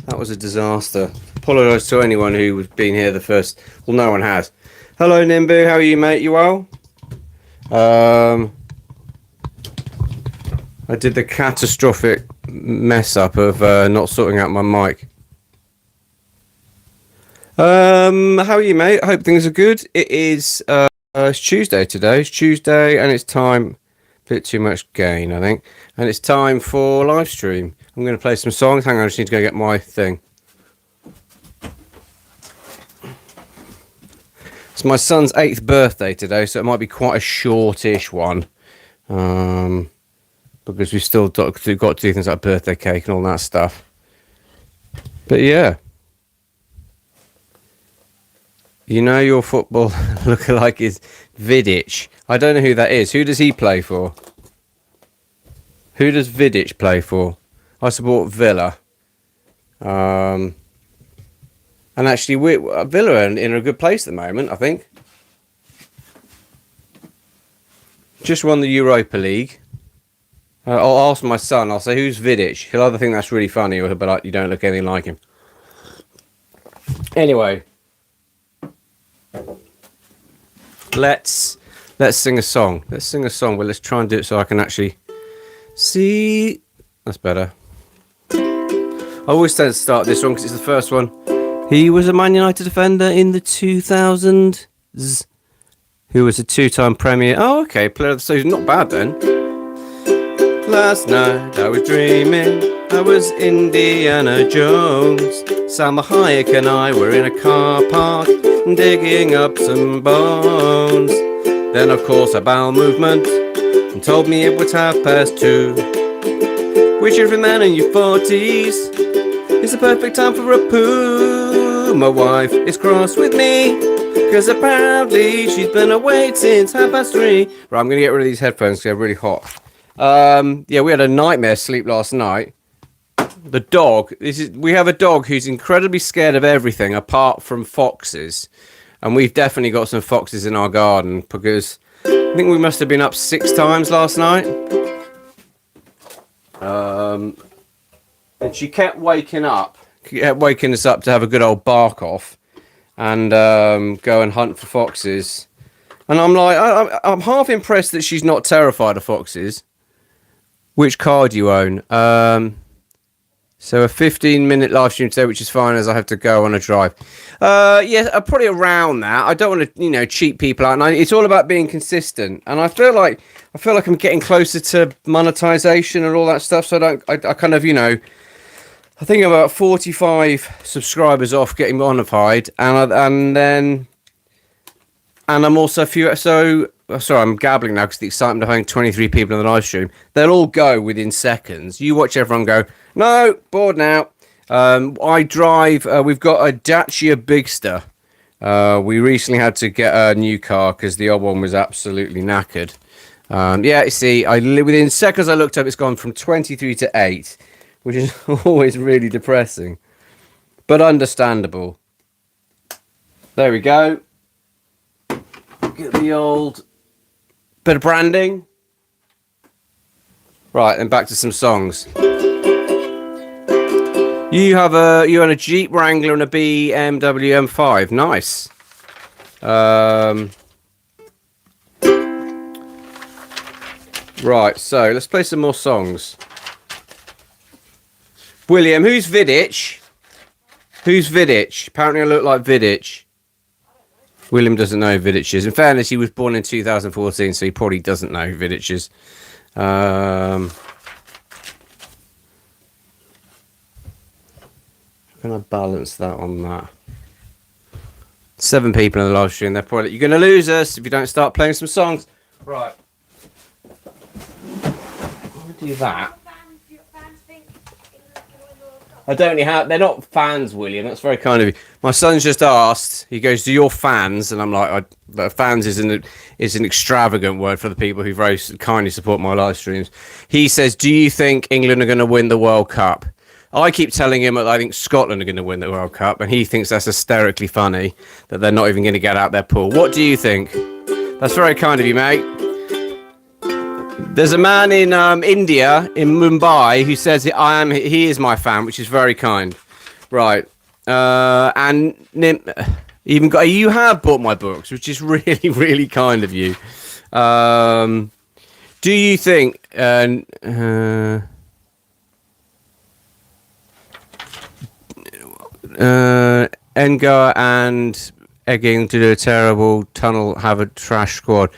That was a disaster. Apologise to anyone who was been here the first. Well, no one has. Hello, Nimbu. How are you, mate? You well? I did the catastrophic mess up of not sorting out my mic. How are you, mate? I hope things are good. It's Tuesday today. It's Tuesday, and it's time. Bit too much gain, I think. And it's time for live stream. I'm going to play some songs. Hang on, I just need to go get my thing. It's my son's 8th birthday today, so it might be quite a shortish one. Because we've still got to do things like birthday cake and all that stuff. But yeah. You know your football lookalike is Vidic. I don't know who that is. Who does he play for? Who does Vidic play for? I support Villa. And actually, Villa are in a good place at the moment, I think. Just won the Europa League. I'll ask my son. I'll say, who's Vidic? He'll either think that's really funny or he'll be like, you don't look anything like him. Anyway. Let's sing a song. Let's sing a song. Well, let's try and do it so I can actually see. That's better. I always tend to start this one because it's the first one. He was a Man United defender in the 2000s. Who was a 2-time Premier. Oh, okay. Player of the season. Not bad then. Last night I was dreaming I was Indiana Jones. Salma Hayek and I were in a car park digging up some bones. Then of course a bowel movement and told me it was 2:30. Which if a man in your 40s is the perfect time for a poo. My wife is cross with me because apparently she's been awake since 3:30. Right, I'm going to get rid of these headphones because they're really hot. Yeah, we had a nightmare sleep last night. The dog, we have a dog who's incredibly scared of everything apart from foxes. And we've definitely got some foxes in our garden because I think we must have been up 6 times last night. And she kept waking us up to have a good old bark off and go and hunt for foxes. And I'm like, I'm half impressed that she's not terrified of foxes. Which car do you own? So a 15-minute live stream today, which is fine as I have to go on a drive. Yeah, probably around that. I don't want to, cheat people out. And it's all about being consistent. And I feel like I'm getting closer to monetization and all that stuff. So I kind of, I think I'm about 45 subscribers off getting monetized, and I'm also a few. So sorry, I'm gabbling now because the excitement of having 23 people in the live stream. They'll all go within seconds. You watch everyone go. No, bored now. I drive. We've got a Dacia Bigster. We recently had to get a new car because the old one was absolutely knackered. Yeah, you see, within seconds I looked up, it's gone from 23 to 8, which is always really depressing, but understandable. There we go. Get the old bit of branding. Right, and back to some songs. You own a Jeep Wrangler and a BMW M5. Nice. Right, so let's play some more songs. William, who's Vidic? Who's Vidic? Apparently I look like Vidic. William doesn't know who Vidic is. In fairness, he was born in 2014, so he probably doesn't know who Vidic is. Can I balance that on that? 7 people in the live stream. They're probably you're going to lose us if you don't start playing some songs. Right. I'll do that. I don't know how. They're not fans, William. That's very kind of you. My son's just asked. He goes, "Do your fans?" And I'm like, "Fans is an extravagant word for the people who very kindly support my live streams." He says, "Do you think England are going to win the World Cup?" I keep telling him that I think Scotland are going to win the World Cup, and he thinks that's hysterically funny that they're not even going to get out their pool. What do you think? That's very kind of you, mate. There's a man in India, in Mumbai, who says he is my fan, which is very kind. Right. And even got you have bought my books, which is really, really kind of you. Do you think Engar and Egging to do a terrible tunnel have a trash squad?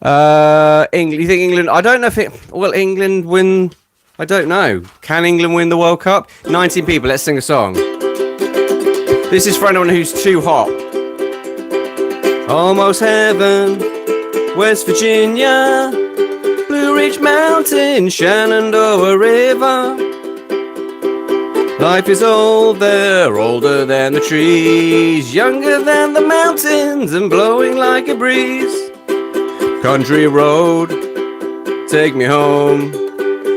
England. You think England? I don't know if it. Will England win? I don't know. Can England win the World Cup? 19 people. Let's sing a song. This is for anyone who's too hot. Almost heaven, West Virginia, Blue Ridge Mountain, Shenandoah River. Life is old there, older than the trees, younger than the mountains and blowing like a breeze. Country road, take me home.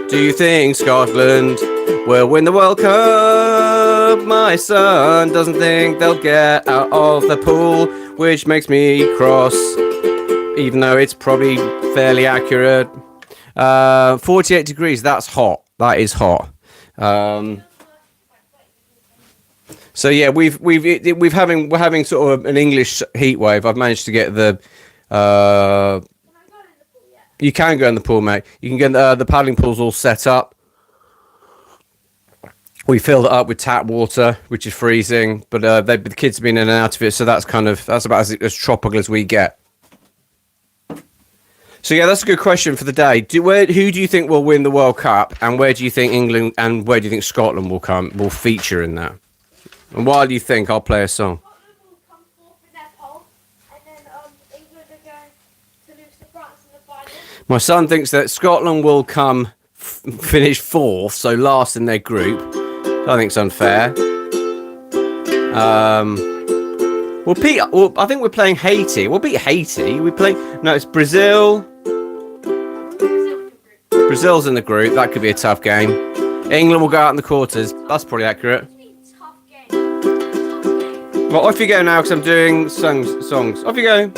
Do you think Scotland will win the World Cup? My son doesn't think they'll get out of the pool, which makes me cross, even though it's probably fairly accurate. 48 degrees, that's hot. That is hot. So yeah, we're having sort of an English heat wave. I've managed to get the. You can go in the pool, mate. You can get the paddling pool's all set up. We filled it up with tap water, which is freezing, but the kids have been in and out of it, so that's about as tropical as we get. So yeah, that's a good question for the day. Who do you think will win the World Cup, and where do you think England and where do you think Scotland will feature in that? And while you think, I'll play a song. Scotland will come fourth in their poll, and then England are going to lose to France in the final. My son thinks that Scotland will finish fourth, so last in their group. I think it's unfair. I think we're playing Haiti. We'll beat Haiti. No, it's Brazil. Brazil's in the group. That could be a tough game. England will go out in the quarters. That's probably accurate. Well, off you go now, because I'm doing songs. Off you go.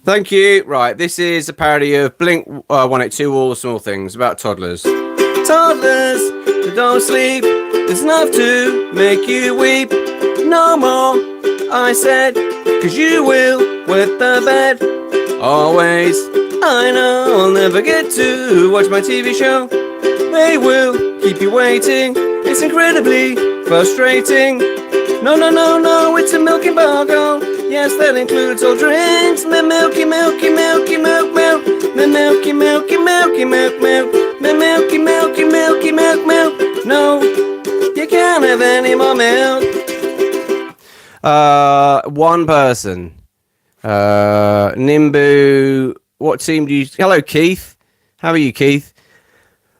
Thank you. Right, this is a parody of Blink 182, All the Small Things, about toddlers. Toddlers that don't sleep, it's enough to make you weep. No more, I said, cause you will wet the bed. Always, I know I'll never get to watch my TV show. They will keep you waiting, it's incredibly frustrating. No, it's a milk embargo. Yes, that includes all drinks. Me milky, milky, milky, milk, milk. Me milky, milky, milky, milk, milk. Me milky, milky, milky, milk, milk. No, you can't have any more milk. One person. Nimbu. What team do you... Hello, Keith. How are you, Keith?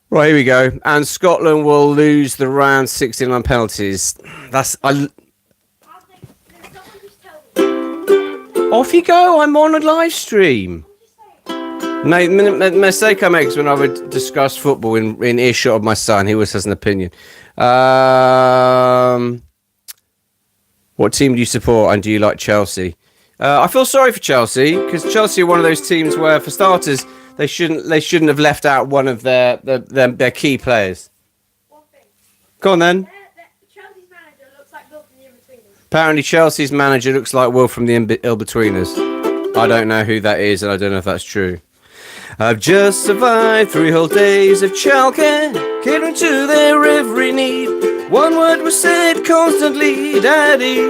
Right, here we go. And Scotland will lose the round 16 on penalties. Off you go. I'm on a live stream. Mate, the mistake I make is when I would discuss football in earshot of my son. He always has an opinion. What team do you support, and do you like Chelsea? I feel sorry for Chelsea, because Chelsea are one of those teams where, for starters, they shouldn't have left out one of their key players. Go on then. Chelsea's manager looks like Will from the In-Betweeners. Apparently, Chelsea's manager looks like Will from the In-Betweeners. I don't know who that is, and I don't know if that's true. I've just survived 3 whole days of childcare, catering to their every need. One word was said constantly, Daddy.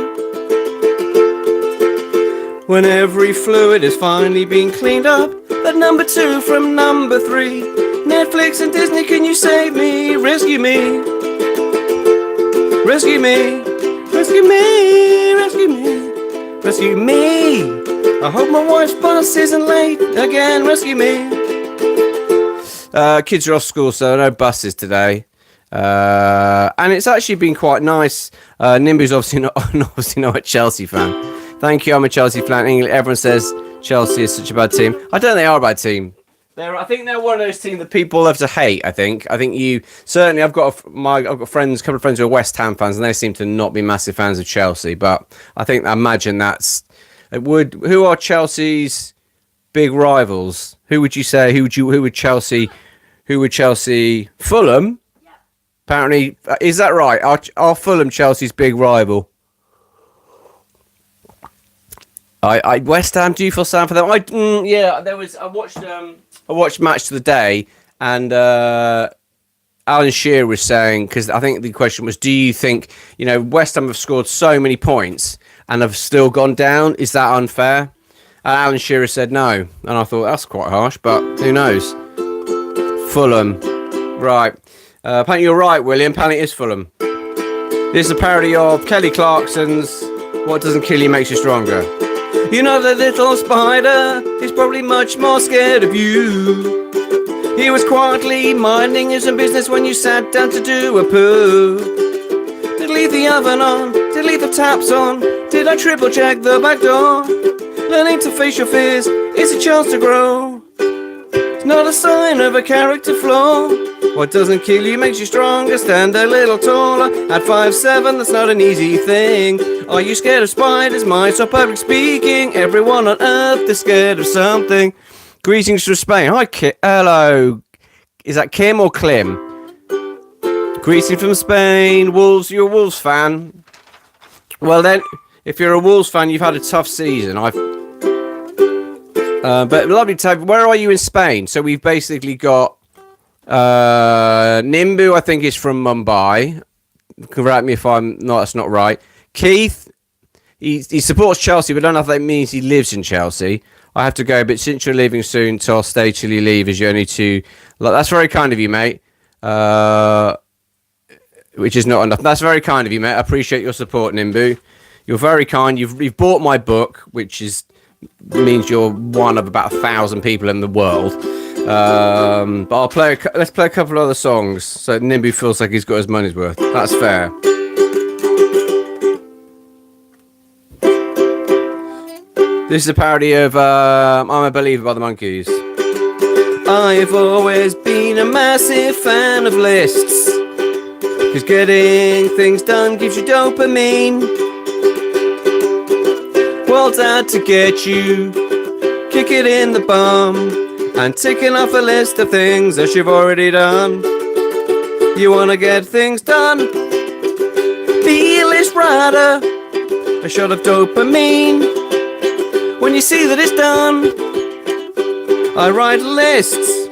When every fluid has finally been cleaned up, that number 2 from number 3. Netflix and Disney, can you save me? Rescue me. Rescue me. Rescue me. Rescue me. Rescue me. I hope my wife's bus isn't late again. Rescue me. Kids are off school, so no buses today. And it's actually been quite nice. Nimbu's obviously not a Chelsea fan. Thank you, I'm a Chelsea fan. Everyone says Chelsea is such a bad team. I don't think they are a bad team. I think they're one of those teams that people love to hate. I think you certainly. I've got friends, a couple of friends who are West Ham fans, and they seem to not be massive fans of Chelsea. But I imagine that's it. Who are Chelsea's big rivals? Who would you say? Who would Chelsea? Fulham. Apparently, is that right? Are Fulham Chelsea's big rival? I West Ham. Do you feel sad for them? Yeah. There was. I watched Match of the Day, and Alan Shearer was saying, because I think the question was, do you think West Ham have scored so many points and have still gone down? Is that unfair? Alan Shearer said no, and I thought that's quite harsh, but who knows? Fulham, right? Apparently you're right, William. Apparently it is Fulham. This is a parody of Kelly Clarkson's "What Doesn't Kill You Makes You Stronger." You know the little spider is probably much more scared of you. He was quietly minding his own business when you sat down to do a poo. Did leave the oven on? Did leave the taps on? Did I triple check the back door? Learning to face your fears is a chance to grow. It's not a sign of a character flaw. What doesn't kill you makes you stronger. Stand a little taller. At 5'7", that's not an easy thing. Are you scared of spiders, mice, or public speaking? Everyone on earth is scared of something. Greetings from Spain. Hi, hello. Is that Kim or Klim? Greetings from Spain. Wolves, you're a Wolves fan. Well then, if you're a Wolves fan, you've had a tough season. But lovely to have. Where are you in Spain? So we've basically got Nimbu, I think, is from Mumbai. Correct me if that's not right. Keith, he supports Chelsea, but I don't know if that means he lives in Chelsea. I have to go, but since you're leaving soon, so I'll stay till you leave, as you only two. That's very kind of you, mate. Which is not enough. That's very kind of you, mate. I appreciate your support, Nimbu. You're very kind. You've bought my book, which means you're one of about 1,000 people in the world. But let's play a couple of other songs so Nimbu feels like he's got his money's worth. That's fair. This is a parody of I'm a Believer by the Monkees. I've always been a massive fan of lists, 'cause getting things done gives you dopamine. World's out to get you, kick it in the bum, and ticking off a list of things that you've already done. You wanna get things done? Be a list writer, a shot of dopamine. When you see that it's done, I write lists.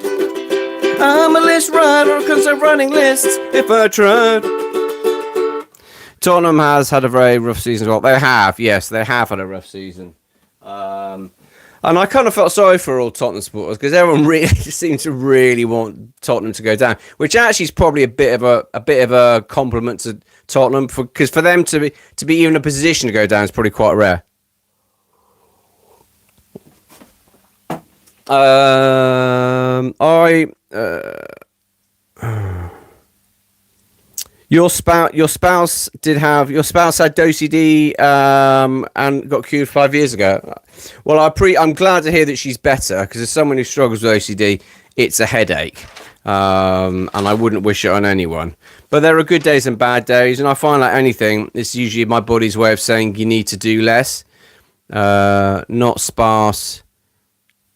I'm a list writer because I'm running lists if I tried. Tottenham has had a very rough season as well. They have, yes, they have had a rough season. And I kind of felt sorry for all Tottenham supporters because everyone really seemed to really want Tottenham to go down, which actually is probably a bit of a compliment to Tottenham, because for them to be even in a position to go down is probably quite rare. Your spouse had OCD and got cured 5 years ago. Well, I'm glad to hear that she's better, because as someone who struggles with OCD, it's a headache, and I wouldn't wish it on anyone. But there are good days and bad days, and I find like anything, it's usually my body's way of saying you need to do less, not sparse.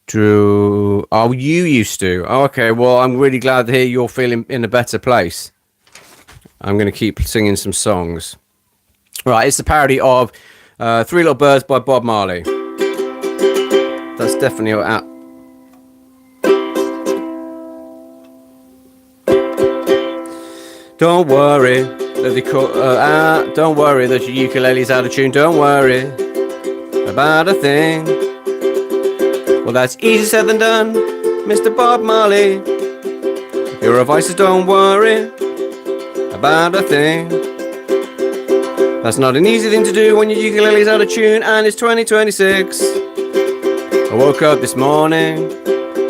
Drew. Oh, you used to. Oh, okay, well, I'm really glad to hear you're feeling in a better place. I'm going to keep singing some songs. Right, it's the parody of Three Little Birds by Bob Marley. That's definitely what. Don't worry that don't worry that your ukulele's out of tune. Don't worry about a thing. Well, that's easier said than done, Mr. Bob Marley. Your advice is don't worry about a thing. That's not an easy thing to do when your ukulele's out of tune and it's 2026. I woke up this morning,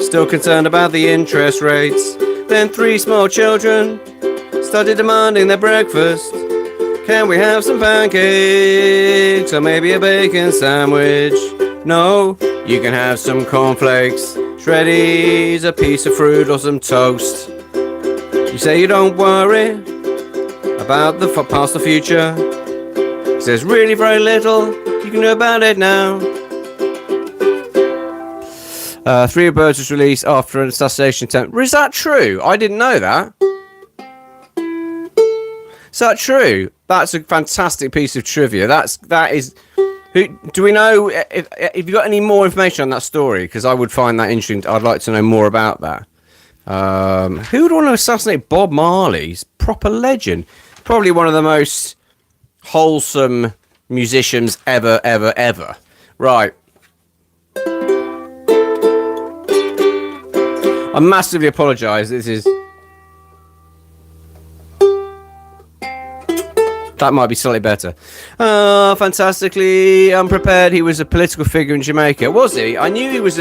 still concerned about the interest rates. Then 3 small children started demanding their breakfast. Can we have some pancakes or maybe a bacon sandwich? No, you can have some cornflakes, shreddies, a piece of fruit or some toast. You say you don't worry about the past or future, 'cause there's really very little you can do about it now. Three Birds was released after an assassination attempt. Is that true? I didn't know that. Is that true? That's a fantastic piece of trivia. That is. Do we know if you got any more information on that story? Because I would find that interesting. I'd like to know more about that. Who would want to assassinate Bob Marley? He's a proper legend. Probably one of the most wholesome musicians ever. Right. I massively apologise. This is... That might be slightly better. Fantastically unprepared. He was a political figure in Jamaica. Was he? I knew he was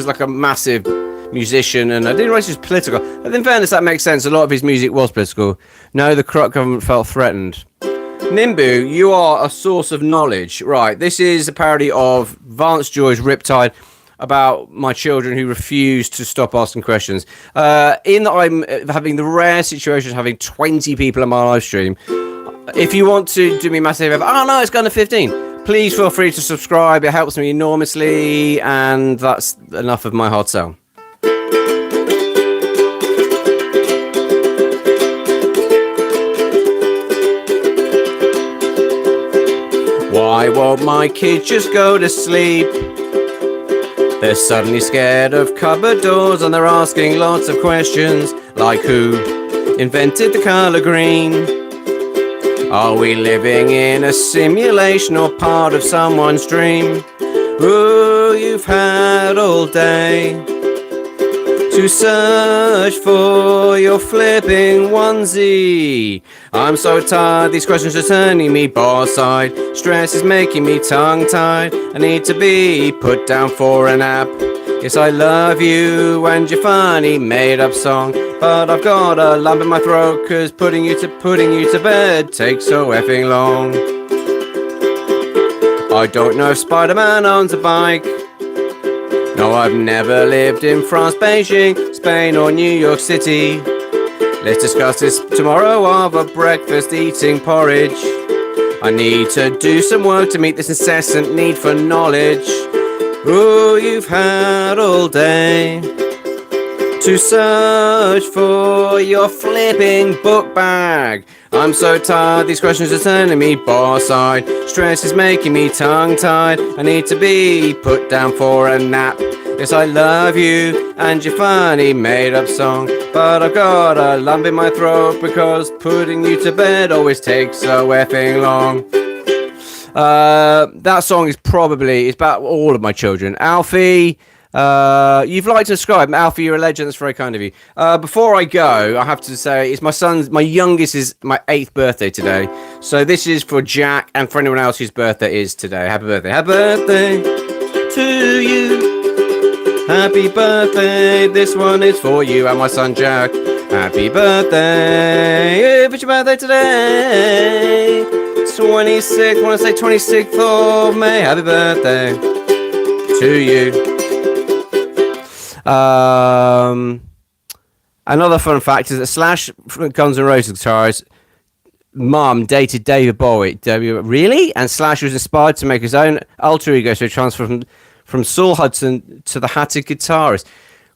like a massive musician, and I didn't realize he was political. But in fairness, that makes sense. A lot of his music was political. No, the corrupt government felt threatened. Nimbu, you are a source of knowledge. Right, this is a parody of Vance Joy's Riptide, about my children who refuse to stop asking questions. In that I'm having the rare situation of having 20 people on my live stream. If you want to do me a massive favor, oh no, it's gone to 15. Please feel free to subscribe. It helps me enormously, and that's enough of my hard sell. Why won't my kids just go to sleep? They're suddenly scared of cupboard doors, and they're asking lots of questions, like who invented the colour green? Are we living in a simulation or part of someone's dream? Ooh, you've had all day to search for your flipping onesie. I'm so tired, these questions are turning me boss-eyed. Stress is making me tongue-tied. I need to be put down for a nap. Yes, I love you and your funny made-up song, but I've got a lump in my throat, 'cause putting you to bed takes so effing long. I don't know if Spider-Man owns a bike. No, I've never lived in France, Beijing, Spain or New York City. Let's discuss this tomorrow over breakfast, eating porridge. I need to do some work to meet this incessant need for knowledge. Ooh, you've had all day to search for your flipping book bag. I'm so tired, these questions are turning me boss-eyed. Stress is making me tongue-tied. I need to be put down for a nap. Yes, I love you and your funny made-up song, but I've got a lump in my throat, because putting you to bed always takes so effing long. That song is probably, it's about all of my children. Alfie, you've liked and subscribed. Alfie, you're a legend. That's very kind of you. Before I go, I have to say it's my youngest is my 8th birthday today. So this is for Jack and for anyone else whose birthday is today. Happy birthday. Happy birthday to you. Happy birthday. This one is for you and my son Jack. Happy birthday. If it's your birthday today. 26th, I want to say 26th of May. Happy birthday to you. Another fun fact is that Slash Guns N' Roses guitarist mum dated David Bowie. Really? And Slash was inspired to make his own alter ego, so he transferred from Saul Hudson to the Hatted guitarist.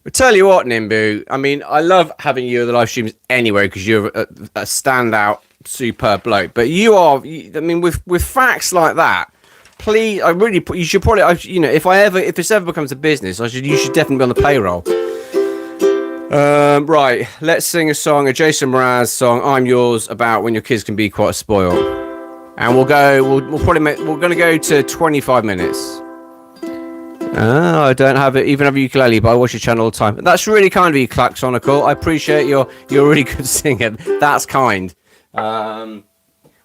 I'll tell you what, Nimbu, I mean, I love having you at the live streams anyway, because you're a standout, superb bloke. But you are, I mean, with facts like that, please, you should probably, if this ever becomes a business, you should definitely be on the payroll. Right, let's sing a song, a Jason Mraz song, "I'm Yours," about when your kids can be quite spoiled. And we're going to go to 25 minutes. I don't have it, even have a ukulele, but I watch your channel all the time. That's really kind of you, Klaxonical. I appreciate you're a really good singer. That's kind. Well,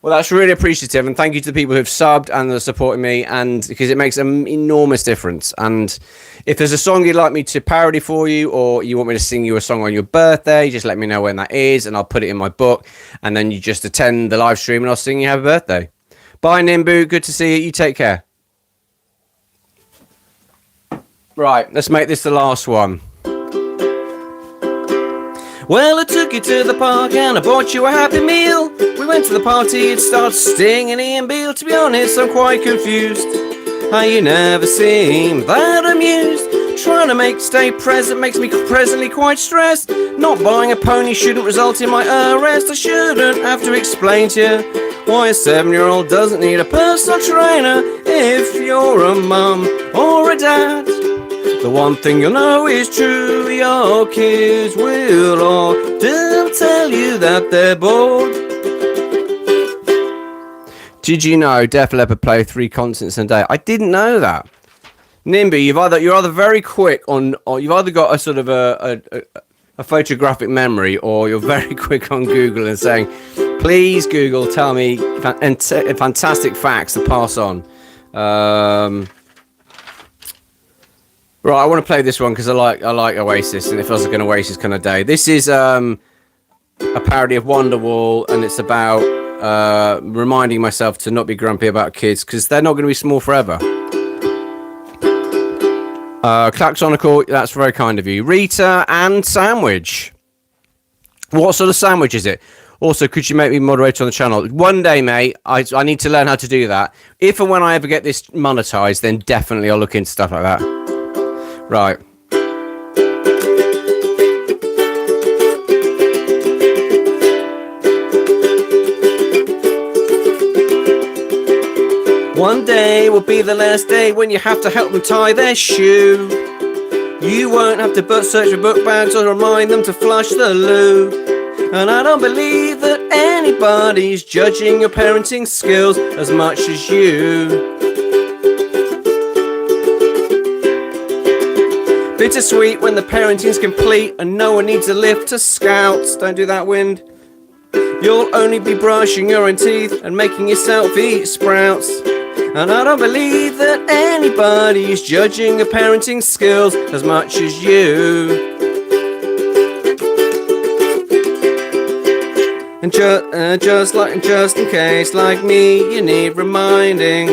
that's really appreciative, and thank you to the people who've subbed and are supporting me, and because it makes an enormous difference. And if there's a song you'd like me to parody for you, or you want me to sing you a song on your birthday, just let me know when that is, and I'll put it in my book, and then you just attend the live stream, and I'll sing you happy birthday. Bye, Nimbu. Good to see you. You take care. Right, let's make this the last one. Well, I took you to the park and I bought you a Happy Meal. We went to the party, it started stinging Ian Beale. To be honest, I'm quite confused how you never seem that amused. Try trying to stay present makes me presently quite stressed. Not buying a pony shouldn't result in my arrest. I shouldn't have to explain to you why a 7-year-old doesn't need a personal trainer. If you're a mum or a dad, the one thing you'll know is true: your kids will often tell you that they're bored. Did you know Def Leppard play 3 concerts a day? I didn't know that. Nimby, you're either very quick on, or you've either got a sort of a photographic memory, or you're very quick on Google and saying, please Google, tell me fantastic facts to pass on. Right, I want to play this one because I like Oasis, and it feels like an Oasis kind of day. This is a parody of Wonderwall, and it's about reminding myself to not be grumpy about kids because they're not going to be small forever. Klaxonical, that's very kind of you. Rita and Sandwich. What sort of sandwich is it? Also, could you make me moderator on the channel? One day, mate. I need to learn how to do that. If and when I ever get this monetized, then definitely I'll look into stuff like that. Right. One day will be the last day when you have to help them tie their shoe. You won't have to search for book bags or remind them to flush the loo. And I don't believe that anybody's judging your parenting skills as much as you. Bittersweet when the parenting's complete and no one needs a lift to Scouts. Don't do that, Wind. You'll only be brushing your own teeth and making yourself eat sprouts. And I don't believe that anybody's judging your parenting skills as much as you. And just in case, like me, you need reminding.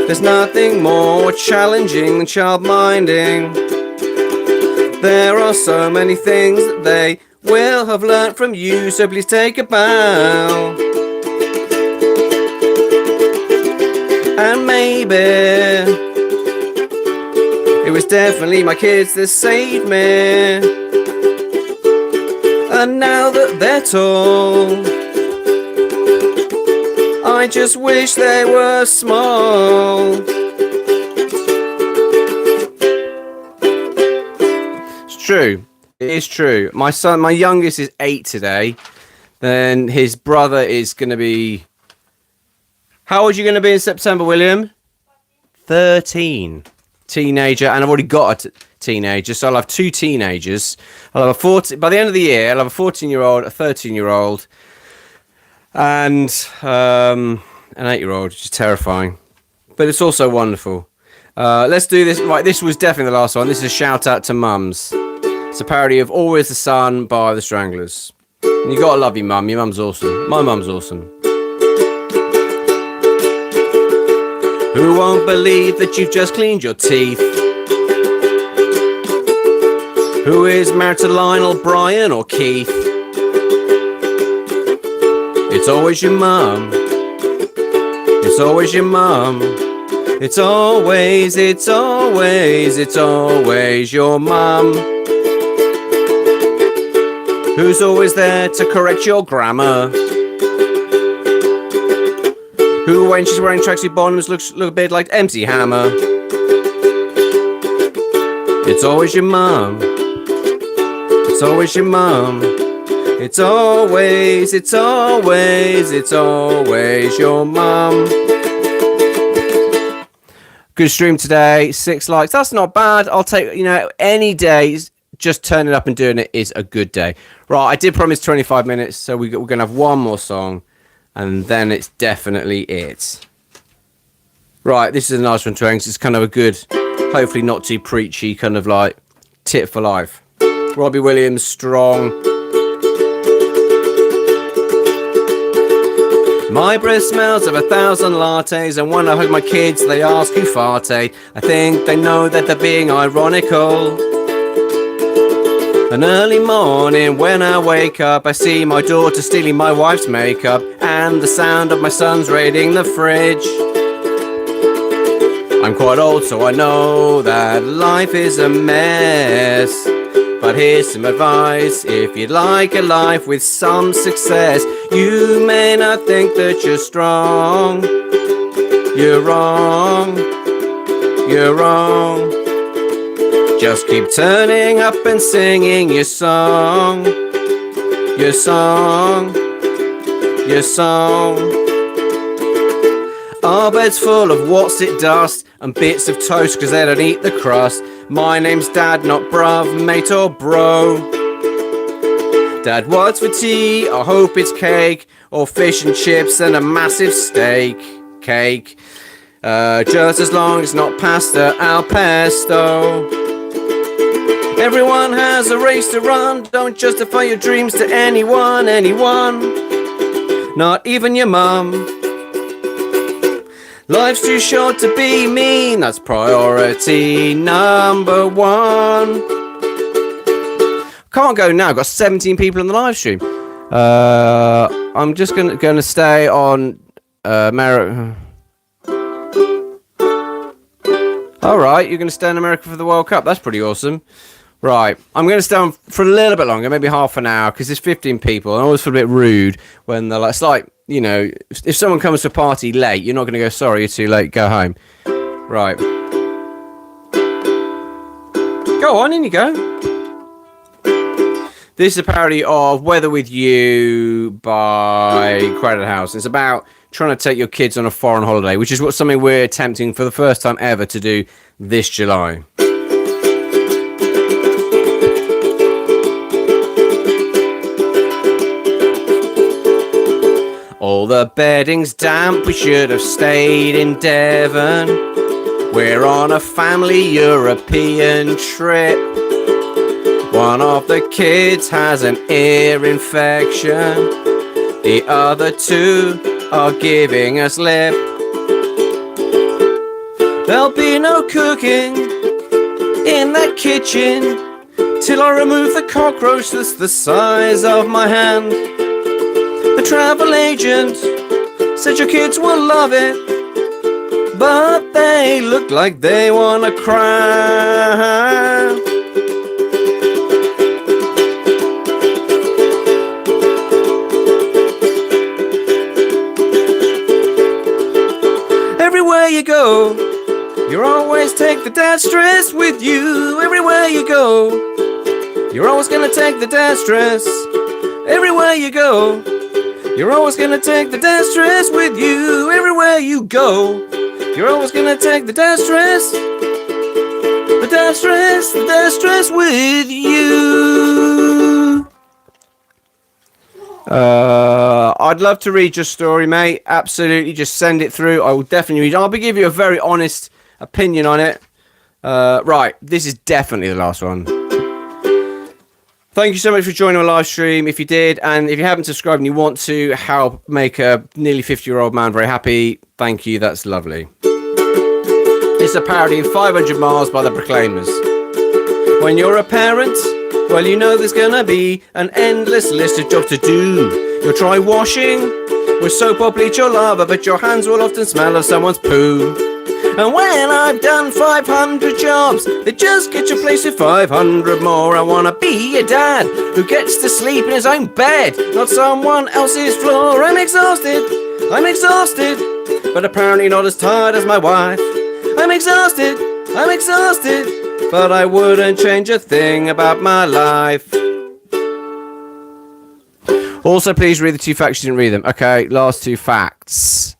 There's nothing more challenging than child minding. There are so many things that they will have learnt from you, so please take a bow. And maybe it was definitely my kids that saved me. And now that they're tall, I just wish they were small. It's true. It is true. My youngest is 8 today. Then his brother is going to be... How old are you going to be in September, William? 13. Teenager. And I've already got a teenager, so I'll have 2 teenagers. I'll have by the end of the year, I'll have a 14-year-old, a 13-year-old, and an 8-year-old, which is terrifying. But it's also wonderful. Let's do this. Right, this was definitely the last one. This is a shout out to mums. It's a parody of Always the Sun by the Stranglers. And you gotta love your mum. Your mum's awesome. My mum's awesome. Who won't believe that you've just cleaned your teeth? Who is married to Lionel, Brian or Keith? It's always your mum. It's always your mum. It's always your mum. Who's always there to correct your grammar? Who, when she's wearing tracksuit bottoms, looks a bit like MC Hammer. It's always your mum. It's always your mum. It's always your mum. Good stream today. 6 likes. That's not bad. I'll take, any day, just turning up and doing it is a good day. Right, I did promise 25 minutes, so we're going to have one more song. And then it's definitely it. Right, this is a nice one to end. It's kind of a good, hopefully not too preachy, kind of like tip for life. Robbie Williams, Strong. My breath smells of 1,000 lattes, and when I hug my kids, they ask who farted. I think they know that they're being ironical. An early morning when I wake up, I see my daughter stealing my wife's makeup and the sound of my sons raiding the fridge. I'm quite old, so I know that life is a mess. But here's some advice: if you'd like a life with some success, you may not think that you're strong. You're wrong. You're wrong. Just keep turning up and singing your song. Your song. Your song. Our bed's full of what's it dust and bits of toast cause they don't eat the crust. My name's Dad, not bruv, mate or bro. Dad, what's for tea? I hope it's cake or fish and chips and a massive steak. Cake. Just as long as it's not pasta al pesto. Everyone has a race to run. Don't justify your dreams to anyone. Not even your mum. Life's too short to be mean. That's priority number one. Can't go now. I've got 17 people in the live stream. I'm just gonna stay on America. All right, you're gonna stay in America for the World Cup. That's pretty awesome. Right, I'm going to stay on for a little bit longer, maybe half an hour, because there's 15 people. And I always feel a bit rude when they're like, it's like, you know, if someone comes to a party late, you're not going to go, sorry, you're too late, go home. Right. Go on, in you go. This is a parody of Weather With You by Crowded House. It's about trying to take your kids on a foreign holiday, which is something we're attempting for the first time ever to do this July. All the bedding's damp, we should have stayed in Devon. We're on a family European trip. One of the kids has an ear infection. The other two are giving us lip. There'll be no cooking in that kitchen till I remove the cockroach that's the size of my hand. The travel agent said your kids will love it, but they look like they wanna cry. Everywhere you go, you always take the dad stress with you. Everywhere you go, you're always gonna take the dad stress. Everywhere you go, you're always gonna take the dad stress with you. Everywhere you go, you're always gonna take the dad stress. The dad stress with you. I'd love to read your story, mate. Absolutely, just send it through. I will definitely read it. I'll give you a very honest opinion on it. Right, this is definitely the last one. Thank you so much for joining my live stream. If you did, and if you haven't subscribed and you want to help make a nearly 50-year-old man very happy, thank you. That's lovely. It's a parody of 500 Miles by the Proclaimers. When you're a parent, well, you know there's gonna be an endless list of jobs to do. You'll try washing with soap or bleach or lava, but your hands will often smell of someone's poo. And when I've done 500 jobs, they just get your place with 500 more. I wanna be a dad who gets to sleep in his own bed, not someone else's floor. I'm exhausted, but apparently not as tired as my wife. I'm exhausted, but I wouldn't change a thing about my life. Also, please read the 2 facts. You didn't read them. Okay, last 2 facts.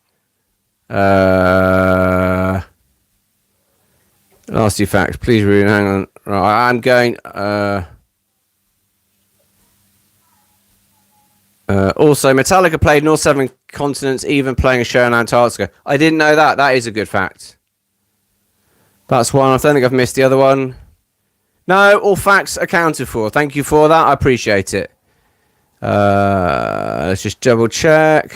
Last 2 facts. Please read. Hang on. Right, I'm going. Also, Metallica played in all 7 continents, even playing a show in Antarctica. I didn't know that. That is a good fact. That's one. I don't think I've missed the other one. No, all facts accounted for. Thank you for that. I appreciate it. Let's just double check.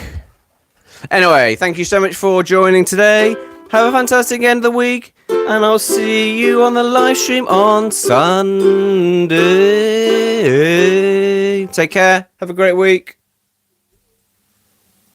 Anyway, thank you so much for joining today. Have a fantastic end of the week, and I'll see you on the live stream on Sunday. Take care. Have a great week.